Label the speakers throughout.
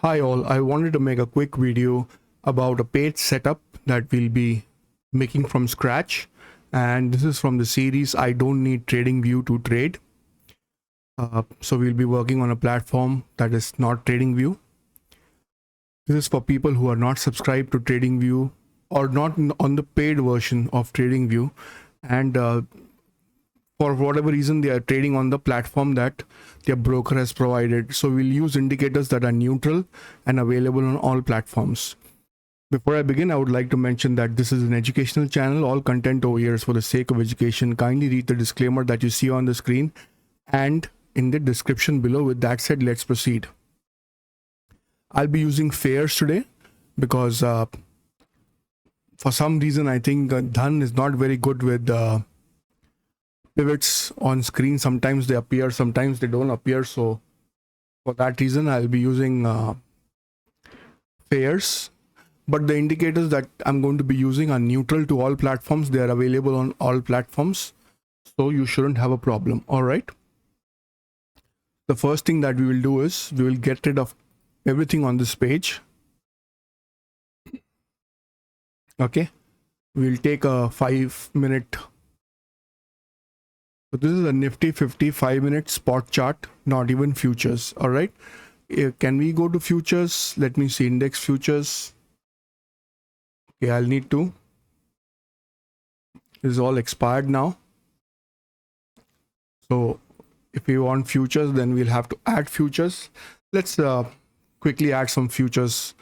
Speaker 1: Hi all, I wanted to make a quick video about a page setup that we'll be making from scratch, and this is from the series I don't need TradingView to trade. So we'll be working on a platform that is not TradingView. This is for people who are not subscribed to TradingView or not on the paid version of TradingView, and for whatever reason they are trading on the platform that their broker has provided. So we'll use indicators that are neutral and available on all platforms. Before I begin, I would like to mention that this is an educational channel. All content over here is for the sake of education. Kindly read the disclaimer that you see on the screen and in the description below. With that said, let's proceed. I'll be using fares today because for some reason I think Dhan is not very good with pivots on screen. Sometimes they appear, sometimes they don't appear. So for that reason, I'll be using fares. But the indicators that I'm going to be using are neutral to all platforms. They are available on all platforms. So you shouldn't have a problem. All right. The first thing that we will do is we will get rid of everything on this page. Okay. We'll take a 5-minute. So this is a Nifty 50 5-minute spot chart, not even futures. All right. Can we go to futures? Let me see index futures. Okay, I'll need to. This is all expired now. So if we want futures, then we'll have to add futures. Let's quickly add some futures.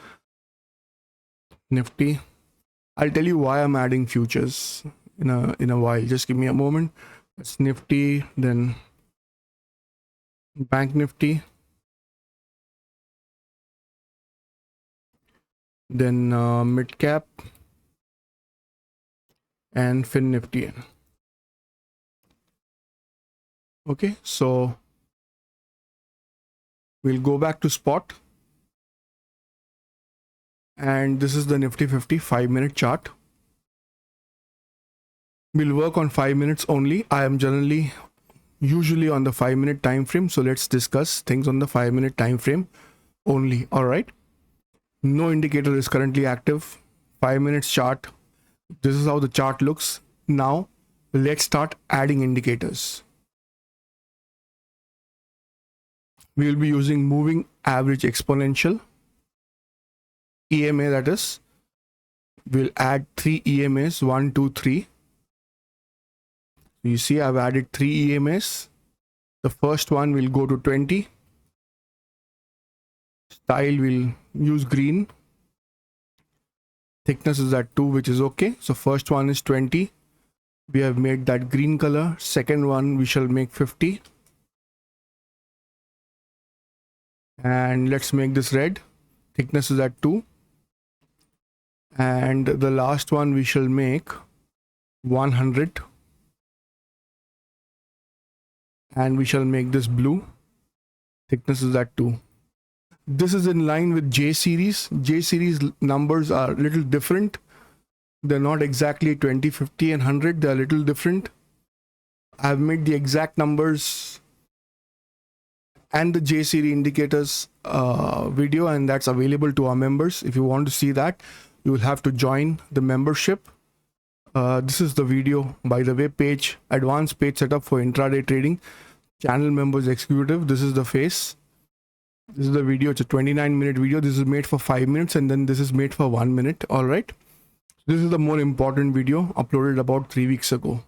Speaker 1: Nifty. I'll tell you why I'm adding futures in a while. Just give me a moment. It's Nifty, then Bank Nifty, then mid cap and Fin Nifty. Okay, so we'll go back to spot, and this is the Nifty 50 5-minute chart. We'll work on 5 minutes only. I am usually on the 5-minute time frame. So let's discuss things on the 5-minute time frame only. All right. No indicator is currently active. 5 minutes chart. This is how the chart looks. Now let's start adding indicators. We will be using moving average exponential, EMA, that is. We'll add 3 EMAs, 1, 2, 3. You see, I've added 3 EMAs. The first one will go to 20. Style will use green. Thickness is at 2, which is okay. So first one is 20. We have made that green color. Second one we shall make 50. And let's make this red. Thickness is at 2. And the last one we shall make 100. And we shall make this blue. Thickness is at 2. This is in line with J series. J series numbers are a little different. They're not exactly 20, 50 and 100. They're a little different. I've made the exact numbers and the J series indicators video, and that's available to our members. If you want to see that, you will have to join the membership. This is the video, by the way, page, advanced page setup for intraday trading, channel members executive. This is the face. This is the video. It's a 29-minute video. This is made for 5 minutes, and then this is made for 1 minute. All right. This is the more important video uploaded about 3 weeks ago.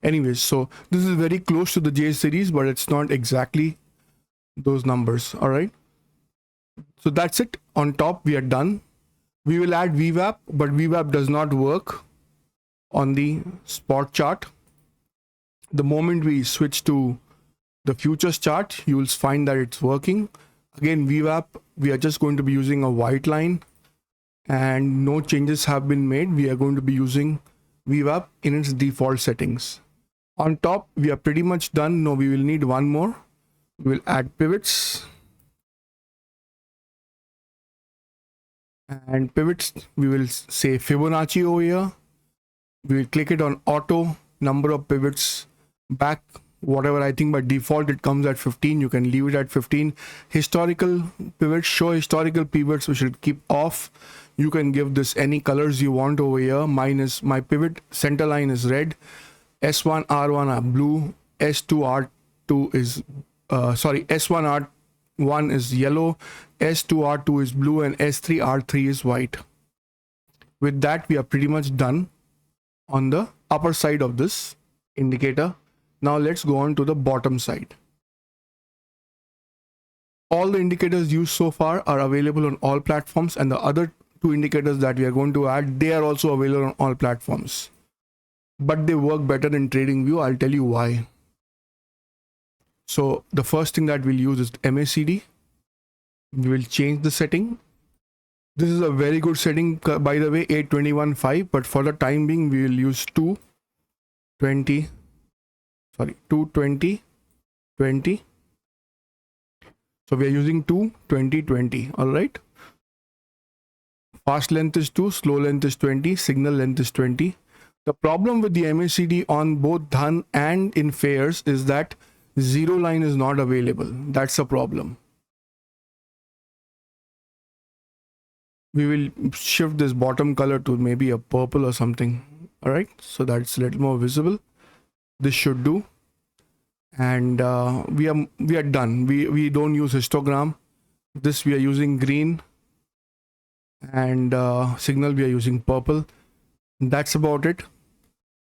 Speaker 1: Anyways, so this is very close to the J series, but it's not exactly those numbers. All right. So that's it. On top, we are done. We will add VWAP, but VWAP does not work on the spot chart. The moment we switch to the futures chart, you will find that it's working. Again, VWAP, we are just going to be using a white line, and no changes have been made. We are going to be using VWAP in its default settings. On top, we are pretty much done. No, we will need one more. We will add pivots. And pivots, we will say Fibonacci over here. We will click it on auto, number of pivots back whatever. I think by default it comes at 15. You can leave it at 15. Historical pivots, show historical pivots, we should keep off. You can give this any colors you want over here. My pivot center line is red, S1 R1 are blue, S2 R2 is S1 R1 is yellow, S2 R2 is blue, and S3 R3 is white. With that, we are pretty much done on the upper side of this indicator. Now let's go on to the bottom side. All the indicators used so far are available on all platforms, and the other two indicators that we are going to add, they are also available on all platforms, but they work better in TradingView. I'll tell you why. So the first thing that we'll use is MACD. We will change the setting. This is a very good setting, by the way, 821.5, but for the time being we will use 220, 20. So we are using 220, all right. Fast length is 2, slow length is 20, signal length is 20. The problem with the MACD on both dhan and in fares is that zero line is not available. That's a problem. We will shift this bottom color to maybe a purple or something. All right, so that's a little more visible. This should do. And we are done. We don't use histogram. This we are using green, and signal we are using purple. That's about it.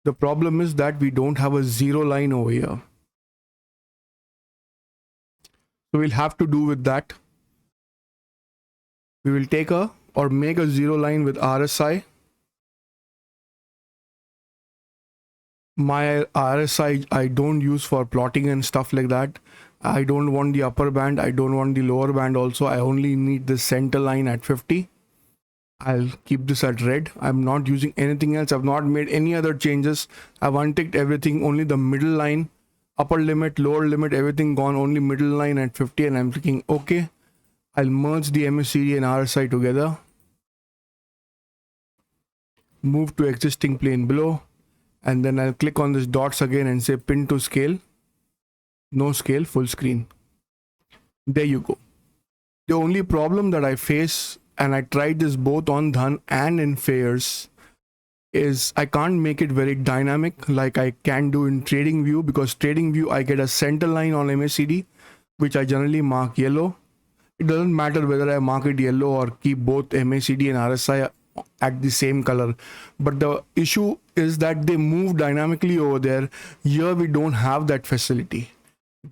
Speaker 1: The problem is that we don't have a zero line over here, so we'll have to do with that. We will take make a zero line with RSI. My RSI I don't use for plotting and stuff like that. I don't want the upper band, I don't want the lower band also. I only need the center line at 50. I'll keep this at red. I'm not using anything else. I've not made any other changes. I've unticked everything, only the middle line, upper limit, lower limit, everything gone, only middle line at 50, and I'm clicking OK. I'll merge the MACD and RSI together. Move to existing plane below, and then I'll click on this dots again and say pin to scale. No scale, full screen. There you go. The only problem that I face, and I tried this both on dhan and in fares, is I can't make it very dynamic like I can do in TradingView, because TradingView I get a center line on MACD, which I generally mark yellow. It doesn't matter whether I mark it yellow or keep both MACD and RSI at the same color, but the issue is that they move dynamically over there. Here we don't have that facility.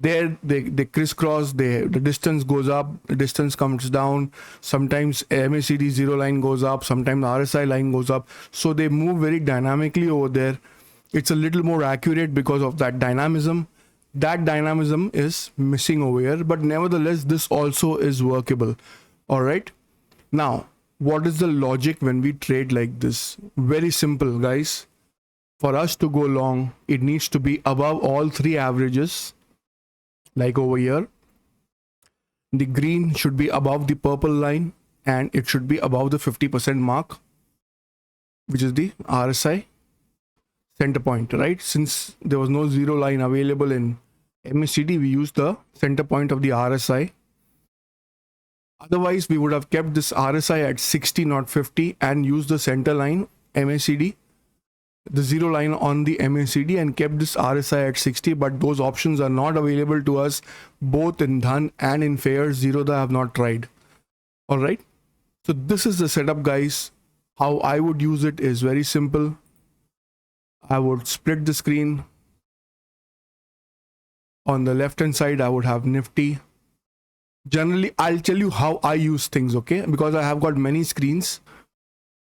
Speaker 1: There they crisscross, the distance goes up, the distance comes down. Sometimes MACD zero line goes up, sometimes RSI line goes up, so they move very dynamically over there. It's a little more accurate because of that dynamism. That dynamism is missing over here, but nevertheless this also is workable. All right, now what is the logic when we trade like this? Very simple, guys. For us to go long, it needs to be above all three averages. Like over here, the green should be above the purple line, and it should be above the 50% mark, which is the RSI center point, right? Since there was no zero line available in MACD, we used the center point of the RSI. Otherwise, we would have kept this RSI at 60, not 50, and used the center line MACD, the zero line on the MACD, and kept this RSI at 60. But those options are not available to us both in dhan and in fares. Zero that I have not tried. All right, so this is the setup, guys. How I would use it is very simple. I would split the screen. On the left hand side I would have Nifty. Generally I'll tell you how I use things, okay, because I have got many screens.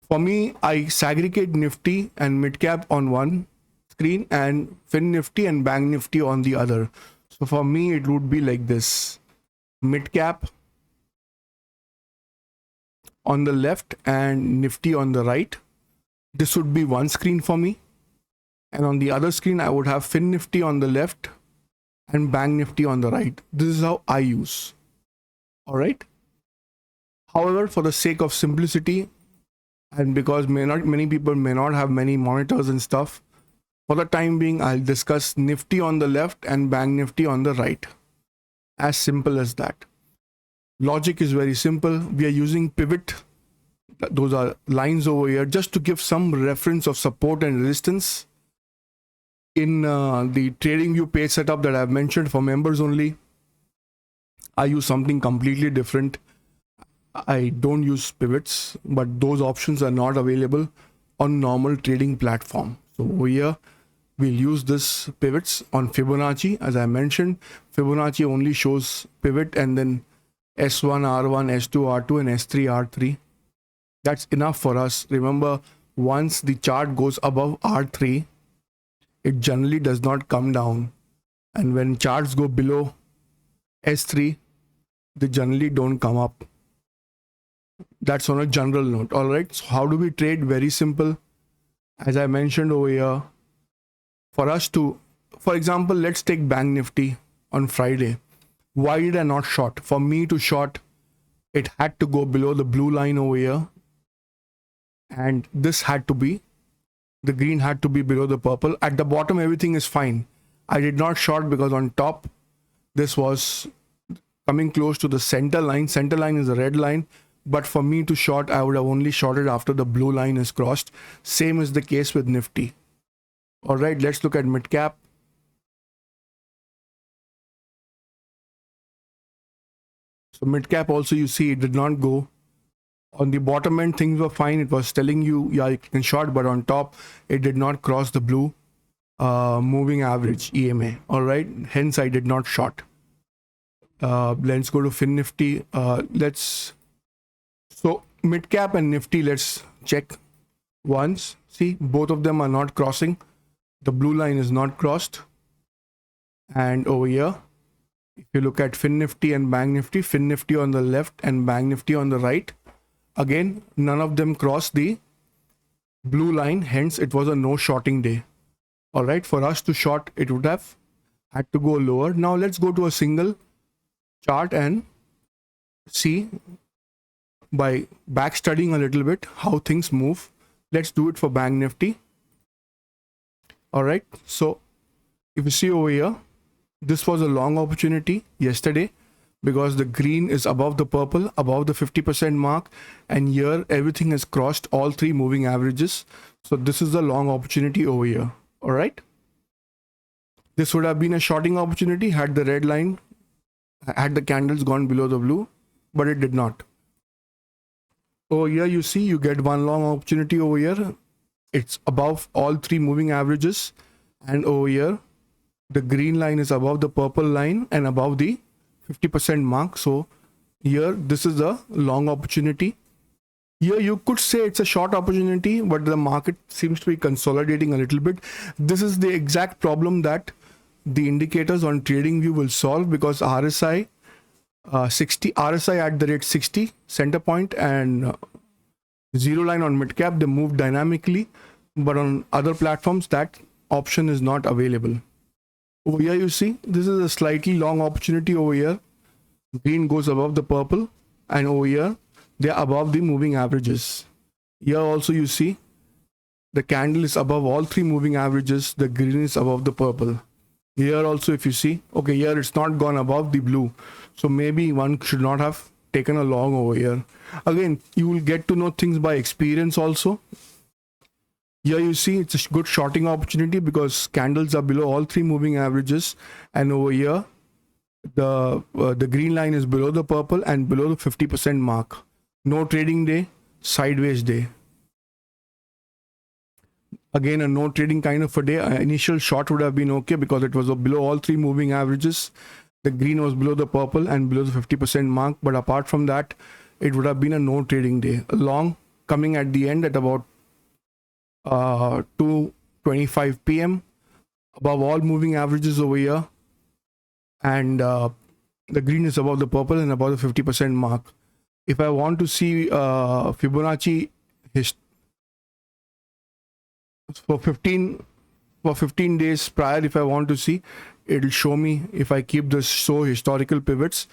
Speaker 1: For me, I segregate Nifty and mid cap on one screen and Fin Nifty and Bank Nifty on the other. So for me it would be like this: mid cap on the left and Nifty on the right. This would be one screen for me, and on the other screen I would have Fin Nifty on the left and Bank Nifty on the right. This is how I use. All right. However, for the sake of simplicity, and because many people may not have many monitors and stuff, For the time being, I'll discuss Nifty on the left and Bank Nifty on the right. As simple as that. Logic is very simple. We are using pivot. Those are lines over here just to give some reference of support and resistance. In the TradingView page setup that I've mentioned for members only, I use something completely different. I don't use pivots, but those options are not available on normal trading platform. So over here, we'll use this pivots on Fibonacci. As I mentioned, Fibonacci only shows pivot and then S1, R1, S2, R2, and S3, R3. That's enough for us. Remember, once the chart goes above R3, it generally does not come down. And when charts go below S3, they generally don't come up. That's on a general note. All right. So how do we trade? Very simple. As I mentioned over here, for us to, for example, let's take Bank Nifty on Friday. Why did I not short? For me to short, it had to go below the blue line over here. And this had to be, the green had to be below the purple. At the bottom, everything is fine. I did not short because on top, this was coming close to the center line. Center line is a red line. But for me to short, I would have only shorted after the blue line is crossed. Same is the case with Nifty. All right, let's look at mid cap. So mid cap also, you see it did not go. On the bottom end, things were fine. It was telling you, yeah, you can short, but on top, it did not cross the blue moving average EMA. All right, hence I did not short. Let's go to Fin Nifty. So mid cap and Nifty, let's check once. See, both of them are not crossing. The blue line is not crossed. And over here, if you look at Fin Nifty and Bank Nifty, Fin Nifty on the left and Bank Nifty on the right, again, none of them crossed the blue line. Hence, it was a no shorting day. All right, for us to short, it would have had to go lower. Now let's go to a single chart and see by back studying a little bit how things move. Let's do it for Bank Nifty. All right, so if you see over here, this was a long opportunity yesterday because the green is above the purple, above the 50% mark, and here everything has crossed all three moving averages. So this is a long opportunity over here. All right, this would have been a shorting opportunity had the red line, had the candles gone below the blue, but it did not. Over here, you see, you get one long opportunity over here. It's above all three moving averages. And over here, the green line is above the purple line and above the 50% mark. So here, this is a long opportunity. Here, you could say it's a short opportunity, but the market seems to be consolidating a little bit. This is the exact problem that the indicators on TradingView will solve, because RSI 60 RSI at the rate 60 center point and zero line on mid cap, they move dynamically, but on other platforms that option is not available. Over here, you see, this is a slightly long opportunity over here. Green goes above the purple, and over here they are above the moving averages. Here also you see the candle is above all three moving averages. The green is above the purple. Here also, if you see, okay, here it's not gone above the blue. So maybe one should not have taken a long over here. Again, you will get to know things by experience also. Here you see it's a good shorting opportunity because candles are below all three moving averages. And over here, the green line is below the purple and below the 50% mark. No trading day, sideways day. Again, a no trading kind of a day. Initial short would have been okay because it was below all three moving averages. The green was below the purple and below the 50% mark. But apart from that, it would have been a no trading day. A long coming at the end at about 2:25 p.m. above all moving averages over here. And the green is above the purple and above the 50% mark. If I want to see Fibonacci for 15 days prior, if I want to see, it'll show me, if I keep this show historical pivots,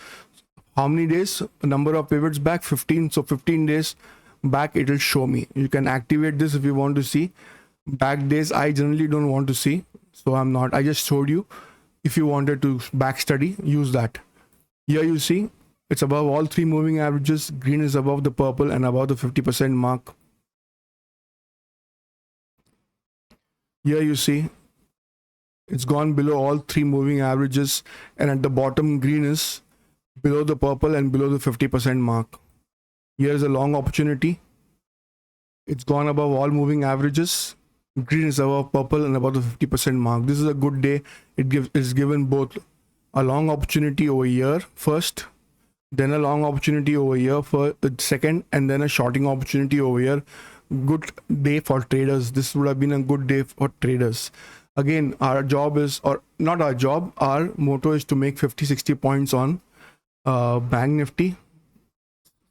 Speaker 1: how many days, number of pivots back, 15. So 15 days back, it'll show me. You can activate this if you want to see Back days I generally don't want to see, so I'm not. I just showed you. If you wanted to back study, use that. Here you see it's above all three moving averages. Green is above the purple and above the 50% mark. Here you see it's gone below all three moving averages, and at the bottom green is below the purple and below the 50% mark. Here is a long opportunity. It's gone above all moving averages. Green is above purple and above the 50% mark. This is a good day. Is given both a long opportunity over here first, then a long opportunity over here for the second, and then a shorting opportunity over here. Good day for traders. This would have been a good day for traders. Again, our job is, or not our job, our motto is to make 50-60 points on Bank Nifty.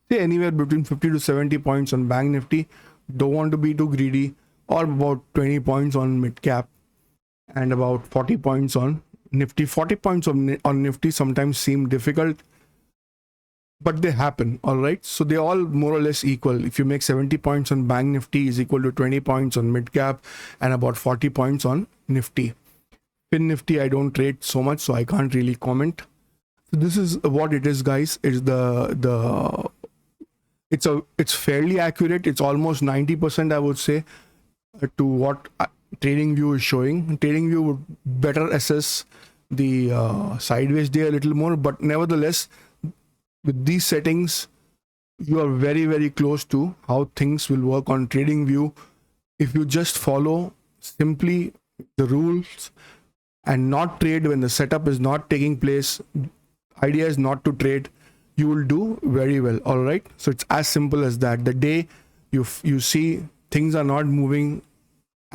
Speaker 1: Say anywhere between 50 to 70 points on Bank Nifty. Don't want to be too greedy. Or about 20 points on mid cap and about 40 points on Nifty. 40 points on Nifty sometimes seem difficult, but they happen. All right, so they all more or less equal. If you make 70 points on Bank Nifty is equal to 20 points on mid cap and about 40 points on Nifty. Fin Nifty I don't trade so much, so I can't really comment. So this is what it is, guys. It's it's fairly accurate. It's almost 90%, I would say, to what TradingView is showing. TradingView would better assess the sideways day a little more, but nevertheless, with these settings, you are very, very close to how things will work on TradingView. If you just follow simply the rules and not trade when the setup is not taking place, idea is not to trade, you will do very well. All right, so it's as simple as that. The day you see things are not moving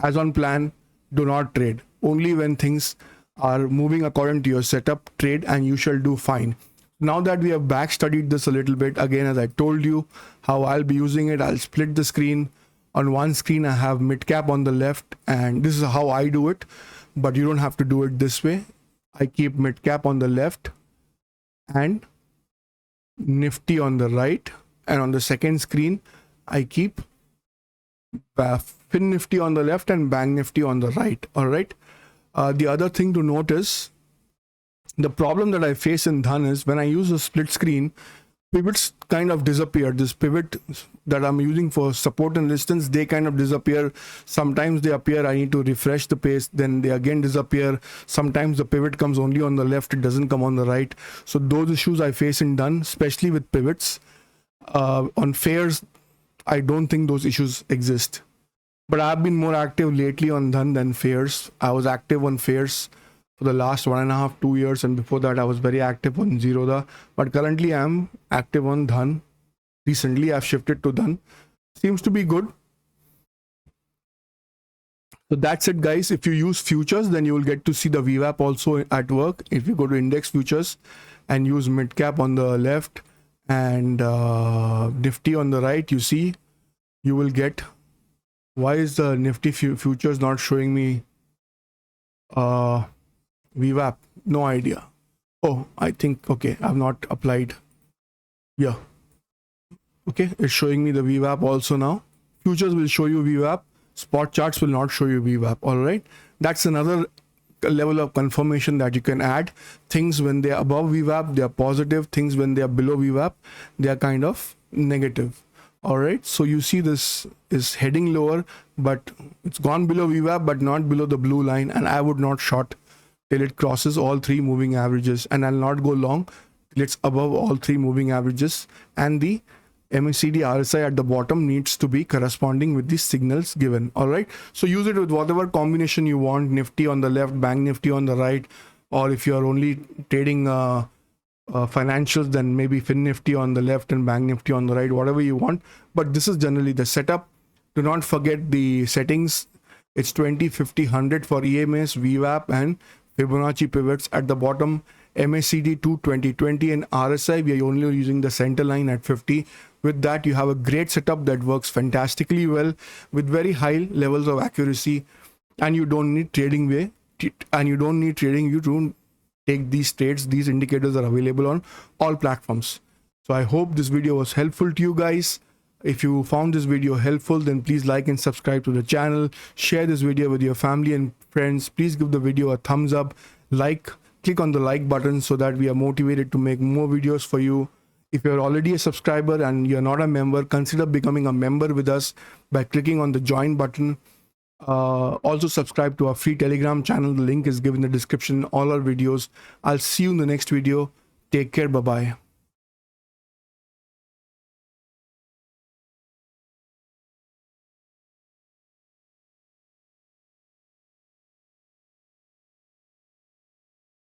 Speaker 1: as on plan, do not trade. Only when things are moving according to your setup, trade, and you shall do fine. Now that we have back studied this a little bit, again, as I told you how I'll be using it, I'll split the screen. On one screen I have mid cap on the left, and this is how I do it, but you don't have to do it this way. I keep mid cap on the left and Nifty on the right, and on the second screen I keep Fin Nifty on the left and Bank Nifty on the right. All right, the other thing to note is the problem that I face in Dhan is when I use a split screen, pivots kind of disappear. This pivot that I'm using for support and resistance, they kind of disappear. Sometimes they appear, I need to refresh the page, then they again disappear. Sometimes the pivot comes only on the left, it doesn't come on the right. So those issues I face in Dhan, especially with pivots. On fares, I don't think those issues exist. But I've been more active lately on Dhan than fares. I was active on fares for the last 1.5-2 years, and before that I was very active on Zerodha. But currently I'm active on Dhan. Recently I've shifted to Dhan. Seems to be good. So that's it, guys. If you use futures, then you will get to see the VWAP also at work. If you go to index futures and use mid cap on the left and Nifty on the right, you see you will get. Why is the Nifty futures not showing me VWAP? No idea. Oh, I think, okay, I've not applied. Yeah. Okay, it's showing me the VWAP also now. Futures will show you VWAP. Spot charts will not show you VWAP. All right. That's another level of confirmation that you can add. Things when they are above VWAP, they are positive. Things when they are below VWAP, they are kind of negative. All right, so you see this is heading lower, but it's gone below VWAP, but not below the blue line. And I would not short till it crosses all three moving averages, and I'll not go long till it's above all three moving averages. And the MACD RSI at the bottom needs to be corresponding with the signals given. All right, so use it with whatever combination you want. Nifty on the left, Bank Nifty on the right, or if you're only trading financials, then maybe Fin Nifty on the left and Bank Nifty on the right, whatever you want. But this is generally the setup. Do not forget the settings. It's 20, 50, 100 for EMAs, VWAP, and Fibonacci pivots at the bottom. MACD to 2020 and RSI, we are only using the center line at 50. With that, you have a great setup that works fantastically well with very high levels of accuracy, and you don't need TradingView, and you don't need TradingView to take these trades. These indicators are available on all platforms. So I hope this video was helpful to you guys. If you found this video helpful, then please like and subscribe to the channel. Share this video with your family and friends. Please give the video a thumbs up. Click on the like button so that we are motivated to make more videos for you. If you're already a subscriber and you're not a member, consider becoming a member with us by clicking on the join button. Also subscribe to our free Telegram channel. The link is given in the description. All our videos. I'll see you in the next video. Take care. Bye-bye.